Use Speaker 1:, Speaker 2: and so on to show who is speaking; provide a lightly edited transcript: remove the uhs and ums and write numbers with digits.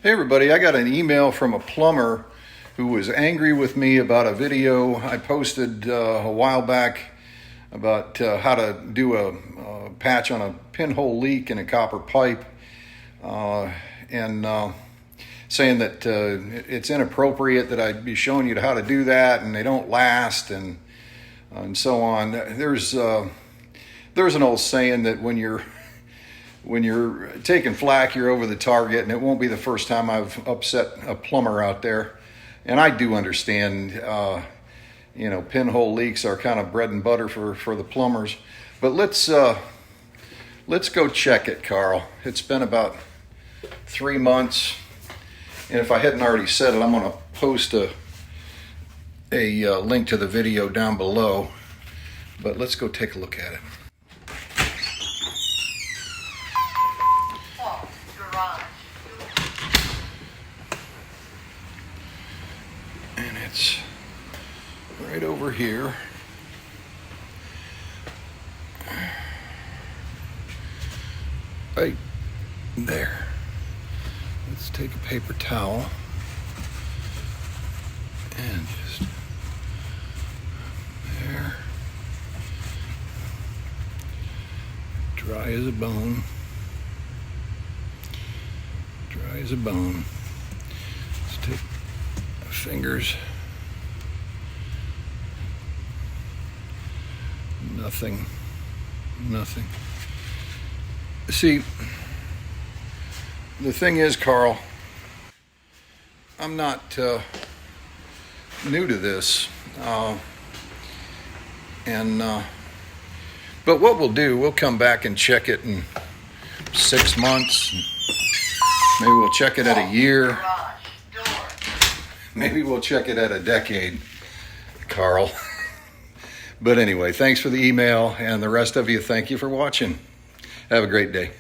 Speaker 1: Hey everybody, I got an email from a plumber who was angry with me about a video I posted a while back about how to do a patch on a pinhole leak in a copper pipe, and saying that it's inappropriate that I'd be showing you how to do that and they don't last and so on. There's an old saying that when you're taking flack, you're over the target, and it won't be the first time I've upset a plumber out there. And I do understand, pinhole leaks are kind of bread and butter for the plumbers. But let's go check it, Carl. It's been about 3 months, and if I hadn't already said it, I'm going to post a link to the video down below. But let's go take a look at it. And it's right over here. Right there. Let's take a paper towel and just there. Dry as a bone. Dry as a bone. Let's take my fingers. Nothing. See, the thing is, Carl, I'm not new to this, but what we'll do, we'll come back and check it in 6 months. Maybe we'll check it at a year. Maybe we'll check it at a decade, Carl. But anyway, thanks for the email, and the rest of you, thank you for watching. Have a great day.